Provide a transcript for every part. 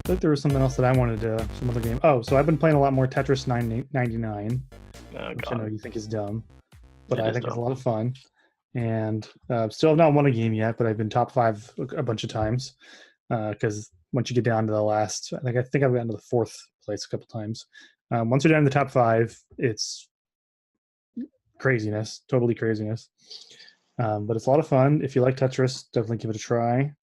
thought there was something else that I wanted to, some other game. Oh, so I've been playing a lot more Tetris 99, Oh which I know god. you think is dumb, but It I is think it's a dumb. lot of fun. And still have not won a game yet, but I've been top five a bunch of times. Because once you get down to the last, I think I've gotten to the fourth place a couple times. Once you're down in the top five, it's craziness, totally craziness. But it's a lot of fun. If you like Tetris, definitely give it a try.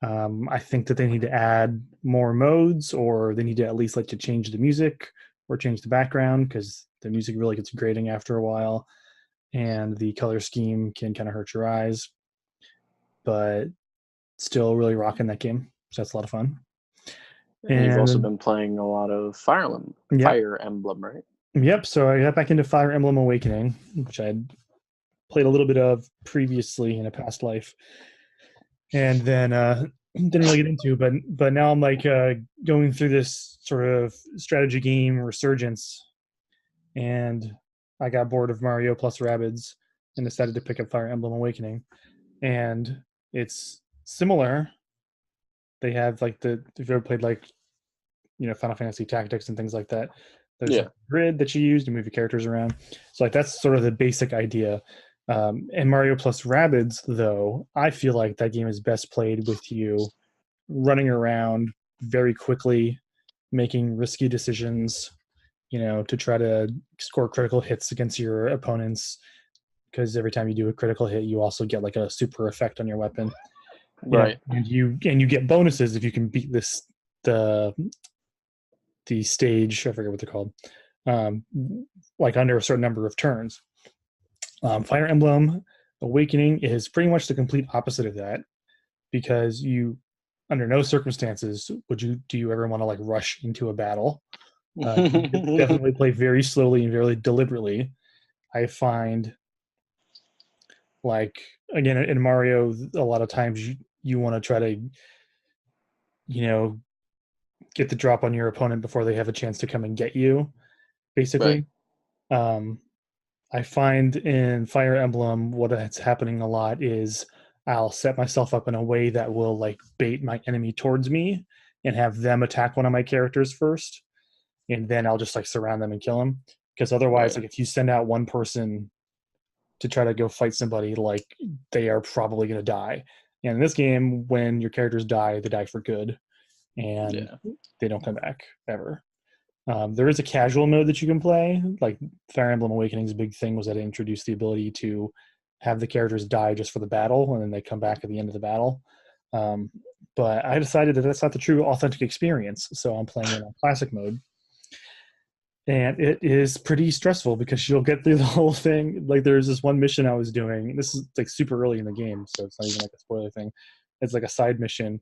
I think that they need to add more modes, or they need to at least like to change the music or change the background because the music really gets grating after a while, and the color scheme can kind of hurt your eyes. But still, really rocking that game. So that's a lot of fun. And you've also And been playing a lot of yep, Fire Emblem, right? yep. So I got back into Fire Emblem Awakening, which I'd played a little bit of previously in a past life, and then didn't really get into. But now I'm like going through this sort of strategy game resurgence, and I got bored of Mario plus Rabbids and decided to pick up Fire Emblem Awakening, and it's similar. They have like if you've ever played like Final Fantasy Tactics and things like that. There's like Yeah. a grid that you use to move your characters around. So like that's sort of the basic idea. And Mario plus Rabbids, though, I feel like that game is best played with you running around very quickly, making risky decisions, to try to score critical hits against your opponents. Because every time you do a critical hit, you also get like a super effect on your weapon. Right. And you get bonuses if you can beat the the stage. I forget what they're called. Um, like under a certain number of turns. Fire Emblem Awakening is pretty much the complete opposite of that because under no circumstances, do you ever want to like rush into a battle. You definitely play very slowly and very deliberately. I find, like, again, in Mario, a lot of times you want to try to you know get the drop on your opponent before they have a chance to come and get you, Right. basically. Um, I find in Fire Emblem what's happening a lot is I'll set myself up in a way that will like bait my enemy towards me and have them attack one of my characters first, and then I'll just like surround them and kill them. Because otherwise, Right. like if you send out one person to try to go fight somebody, like they are probably going to die. And in this game, when your characters die, they die for good, and Yeah. they don't come back ever. There is a casual mode that you can play. Like Fire Emblem Awakening's big thing was that it introduced the ability to have the characters die just for the battle, and then they come back at the end of the battle. Um, but I decided that that's not the true authentic experience, so I'm playing it on classic mode, and it is pretty stressful because you'll get through the whole thing. Like there's this one mission I was doing. This is like super early in the game, so it's not even like a spoiler thing. It's like a side mission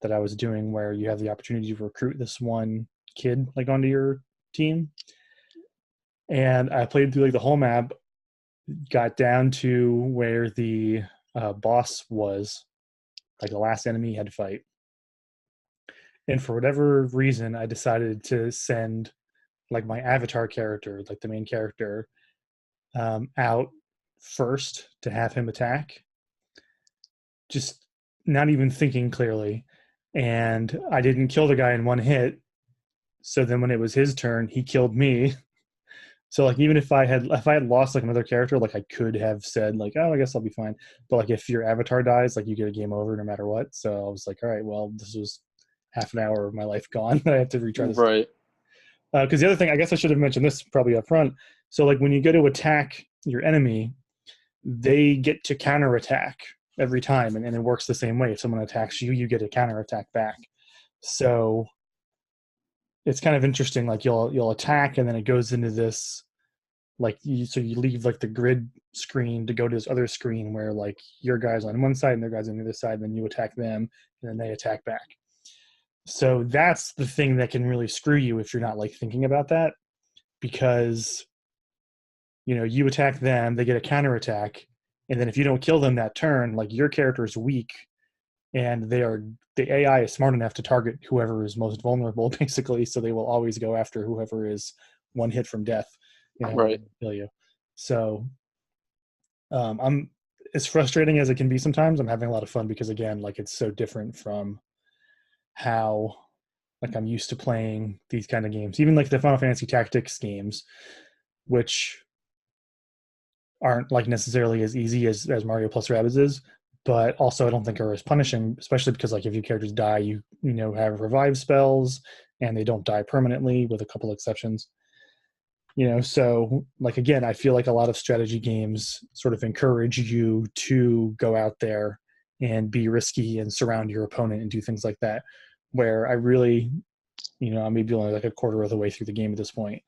that I was doing where you have the opportunity to recruit this one kid like onto your team, and I played through like the whole map, got down to where the boss was, like the last enemy you had to fight, and for whatever reason, I decided to send like my avatar character, like the main character, out first to have him attack, just not even thinking clearly, and I didn't kill the guy in one hit. So then when it was his turn, he killed me. So like even if I had lost like another character, like I could have said like, oh, I guess I'll be fine. But like if your avatar dies, like you get a game over no matter what. So I was like, all right, well, this was half an hour of my life gone. I have to retry this. Right. Because the other thing, I guess I should have mentioned this probably up front. So like when you go to attack your enemy, they get to counterattack every time, and it works the same way. If someone attacks you, you get a counterattack back. So it's kind of interesting. Like you'll attack, and then it goes into this so you leave like the grid screen to go to this other screen where like your guys on one side and their guys on the other side, and then you attack them, and then they attack back. So that's the thing that can really screw you if you're not like thinking about that, because you attack them, they get a counterattack, and then if you don't kill them that turn, like your character is weak, and the AI is smart enough to target whoever is most vulnerable, basically. So they will always go after whoever is one hit from death, Right. kill you. So I'm as frustrating as it can be sometimes. I'm having a lot of fun because again, like it's so different from how like I'm used to playing these kind of games, even like the Final Fantasy Tactics games, which aren't like necessarily as easy as Mario plus Rabbids is, but also I don't think are as punishing, especially because like if your characters die, you have revive spells and they don't die permanently with a couple exceptions. So like again, I feel like a lot of strategy games sort of encourage you to go out there and be risky and surround your opponent and do things like that, where I really, I'm maybe only like a quarter of the way through the game at this point,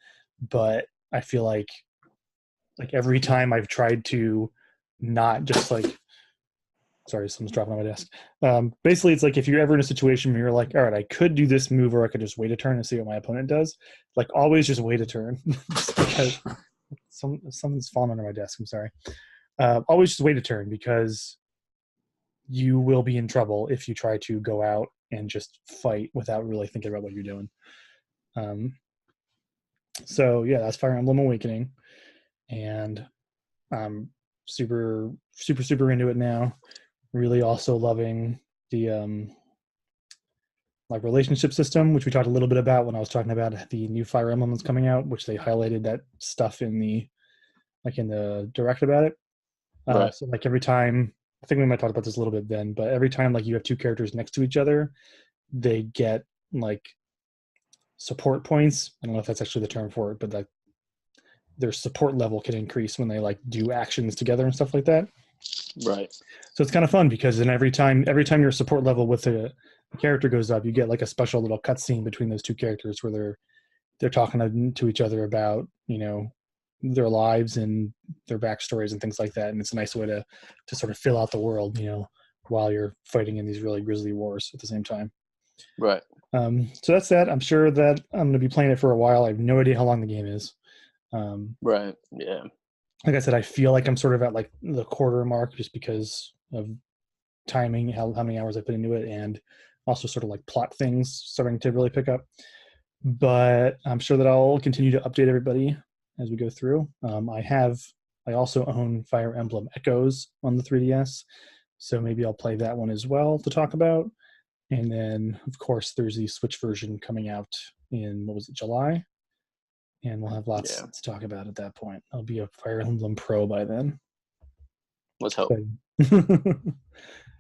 but I feel like every time I've tried to not just like, sorry, someone's dropping on my desk. Basically, it's like if you're ever in a situation where you're like, all right, I could do this move or I could just wait a turn and see what my opponent does. Like always just wait a turn because something's falling under my desk. I'm sorry. Always just wait a turn because you will be in trouble if you try to go out and just fight without really thinking about what you're doing. So yeah, that's Fire Emblem Awakening. And I'm super, super, super into it now. Really also loving the like relationship system, which we talked a little bit about when I was talking about the new Fire Emblem that's coming out, which they highlighted that stuff in the direct about it. Right. So like every time, I think we might talk about this a little bit then, but every time like you have two characters next to each other, they get like support points. I don't know if that's actually the term for it, but like their support level can increase when they like do actions together and stuff like that. Right. So it's kind of fun because then every time your support level with a character goes up, you get like a special little cutscene between those two characters where they're talking to each other about their lives and their backstories and things like that. And it's a nice way to sort of fill out the world, while you're fighting in these really grisly wars at the same time. Right. So that's that. I'm sure that I'm going to be playing it for a while. I have no idea how long the game is. Right. Yeah. Like I said, I feel like I'm sort of at like the quarter mark just because of timing, how many hours I put into it, and also sort of like plot things starting to really pick up. But I'm sure that I'll continue to update everybody as we go through. I also own Fire Emblem Echoes on the 3DS, so maybe I'll play that one as well to talk about. And then, of course, there's the Switch version coming out in, July? And we'll have lots to talk about at that point. I'll be a Fire Emblem pro by then. Let's hope.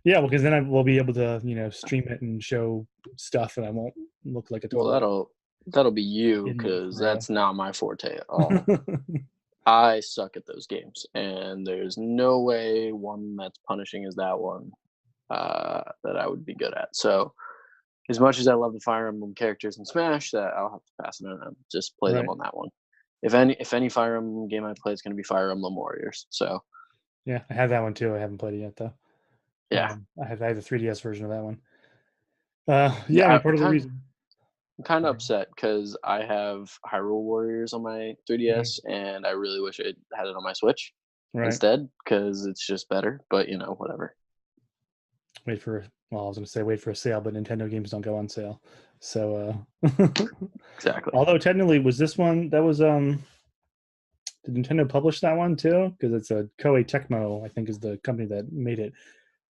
Yeah, well, because then we'll be able to, stream it and show stuff, and I won't look like a total. Well, that'll be you, because that's not my forte at all. I suck at those games, and there's no way one that's punishing as that one that I would be good at. So, as much as I love the Fire Emblem characters in Smash, that I'll have to pass it on. Just play them on that one. If any Fire Emblem game I play is going to be Fire Emblem Warriors. So. Yeah, I have that one too. I haven't played it yet though. Yeah, I have the 3DS version of that one. Yeah, I mean, part of the reason. I'm kind of upset because I have Hyrule Warriors on my 3DS, and I really wish I had it on my Switch instead, because it's just better. But whatever. I was going to say wait for a sale, but Nintendo games don't go on sale. So exactly. Although technically, was this one that was did Nintendo publish that one too? Because it's a Koei Tecmo, I think, is the company that made it.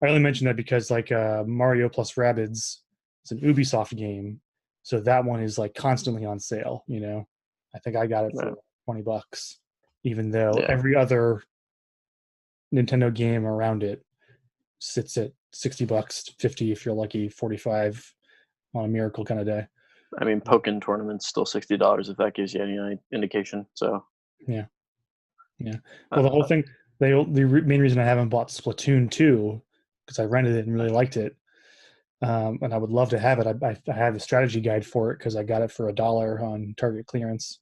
I only mention that because like Mario plus Rabbids is an Ubisoft game, so that one is like constantly on sale. I think I got it for $20, even though every other Nintendo game around it sits at $60, $50 if you're lucky, $45 on a miracle kind of day. I mean, Pokken Tournament's still $60 if that gives you any indication. So yeah. Well, the whole thing. The main reason I haven't bought Splatoon 2, because I rented it and really liked it, and I would love to have it. I have a strategy guide for it because I got it for $1 on Target clearance.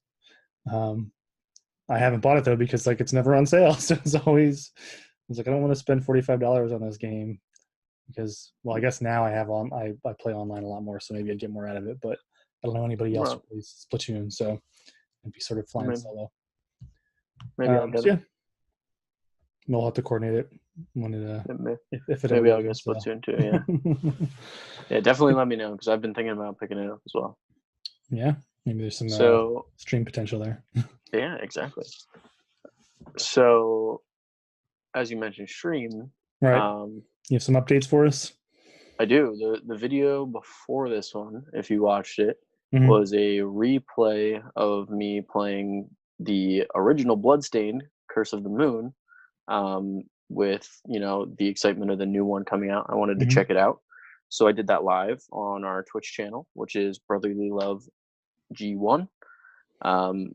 I haven't bought it though because like it's never on sale, so I was like, I don't want to spend $45 on this game because, well, I guess now I play online a lot more, so maybe I'd get more out of it. But I don't know anybody else who plays Splatoon, so I'd be sort of flying solo. Maybe I'll get it. We'll have to coordinate it when if it maybe I'll get Splatoon too. Yeah, yeah, definitely let me know because I've been thinking about picking it up as well. Yeah, maybe there's some stream potential there. Yeah, exactly. So, as you mentioned, stream. Right. You have some updates for us? I do. The video before this one, if you watched it, Mhm. was a replay of me playing the original Bloodstained Curse of the Moon, with the excitement of the new one coming out. I wanted to Mhm. check it out, so I did that live on our Twitch channel, which is Brotherly Love G1. I'm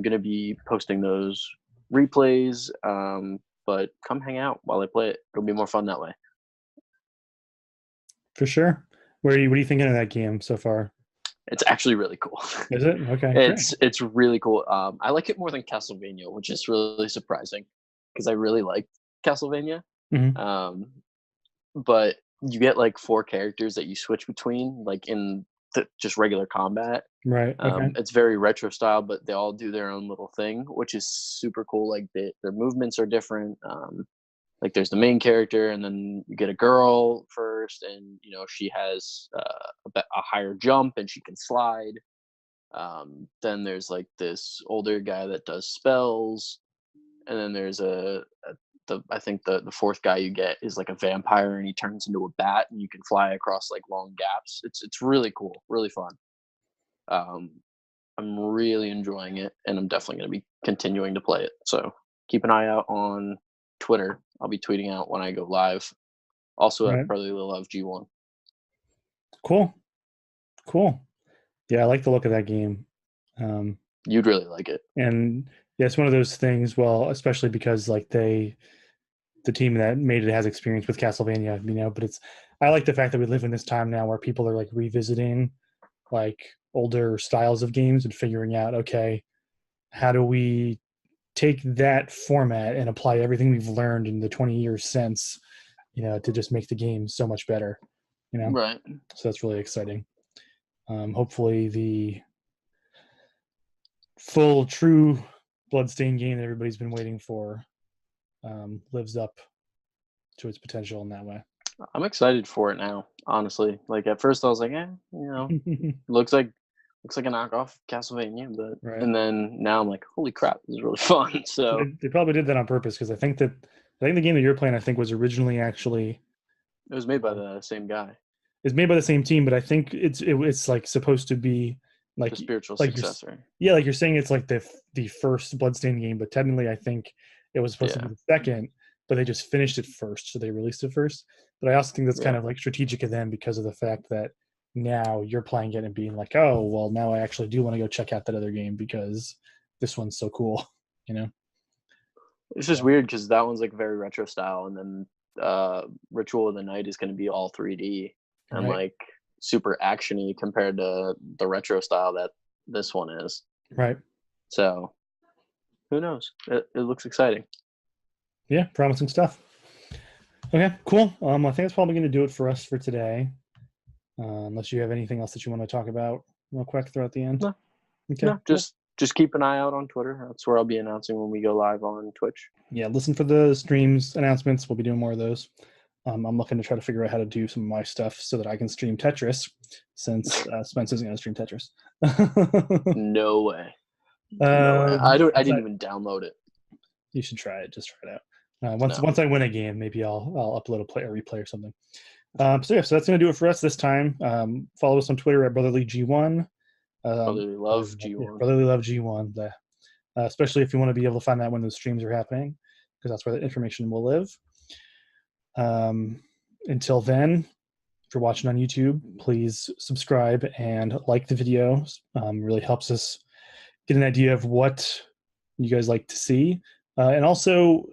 gonna be posting those replays, but come hang out while I play it. It'll be more fun that way. For sure. What are you thinking of that game so far? It's actually really cool. Is it? Okay, great. It's really cool. I like it more than Castlevania, which is really surprising because I really liked Castlevania. Mhm. Um, but you get like 4 characters that you switch between, like in just regular combat. Right. Okay. It's very retro style, but they all do their own little thing, which is super cool. Like their movements are different. Like there's the main character, and then you get a girl first, and she has a higher jump and she can slide. Then there's like this older guy that does spells, and then there's I think the fourth guy you get is like a vampire, and he turns into a bat, and you can fly across like long gaps. It's really cool, really fun. Um, I'm really enjoying it, and I'm definitely going to be continuing to play it. So keep an eye out on Twitter. I'll be tweeting out when I go live. Also at Right. Brotherly Love G1. Cool. Yeah, I like the look of that game. You'd really like it. And yeah, it's one of those things. Well, especially because like the team that made it has experience with Castlevania, But I like the fact that we live in this time now where people are like revisiting like older styles of games and figuring out, okay, how do we take that format and apply everything we've learned in the 20 years since, to just make the game so much better, Right. So that's really exciting. Hopefully the full, true Bloodstained game that everybody's been waiting for lives up to its potential in that way. I'm excited for it now, honestly. Like at first I was like, looks like a knockoff Castlevania, but Right. and then now I'm like, holy crap, this is really fun. So they probably did that on purpose because I think the game that you're playing, I think, was originally actually it was made by the same guy. It's made by the same team, but I think it's like supposed to be like The spiritual like successor. like you're saying it's like the first Bloodstained game, but technically I think it was supposed to be the second, but they just finished it first, so they released it first. But I also think that's kind of like strategic of them because of the fact that now you're playing it and being like, oh, well, now I actually do want to go check out that other game because this one's so cool, It's just weird because that one's like very retro style, and then Ritual of the Night is going to be all 3D and like super actiony compared to the retro style that this one is. Right. So who knows? It looks exciting. Yeah, promising stuff. Okay, cool. I think that's probably going to do it for us for today. Unless you have anything else that you want to talk about real quick throughout the end. No. Okay. No, just keep an eye out on Twitter. That's where I'll be announcing when we go live on Twitch. Yeah, listen for the streams announcements. We'll be doing more of those. I'm looking to try to figure out how to do some of my stuff so that I can stream Tetris, since Spence isn't going to stream Tetris. No way. No way. I didn't even download it. You should try it. Just try it out. Once I win a game, maybe I'll upload a replay or something. So that's going to do it for us this time. Follow us on Twitter at Brotherly G1. Brotherly Love G1. Yeah, Brotherly Love G1. Especially if you want to be able to find that when those streams are happening, because that's where the information will live. Until then, if you're watching on YouTube, please subscribe and like the video. Really helps us get an idea of what you guys like to see. And also,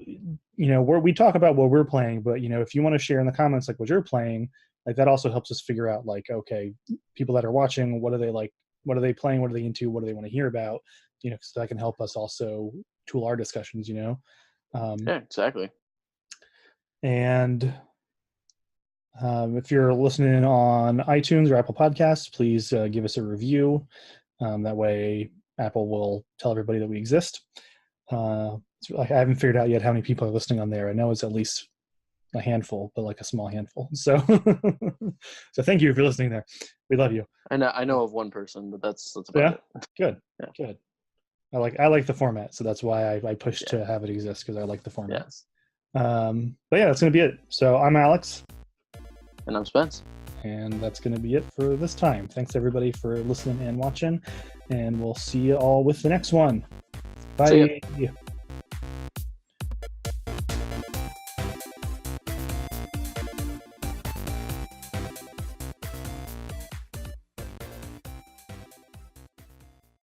we talk about what we're playing, but if you want to share in the comments like what you're playing, like that also helps us figure out like, okay, people that are watching, what do they like? What are they playing? What are they into? What do they want to hear about? So that can help us also tool our discussions. Yeah, exactly. And if you're listening on iTunes or Apple Podcasts, please give us a review. That way, Apple will tell everybody that we exist. I haven't figured out yet how many people are listening on there. I know it's at least a handful, but like a small handful. So, so thank you if you're listening there. We love you. I know of one person, but that's about it. Good. Yeah. Good. I like the format, so that's why I pushed to have it exist, because I like the format. Yes. But yeah, that's gonna be it. So I'm Alex. And I'm Spence. And that's going to be it for this time. Thanks, everybody, for listening and watching. And we'll see you all with the next one. Bye.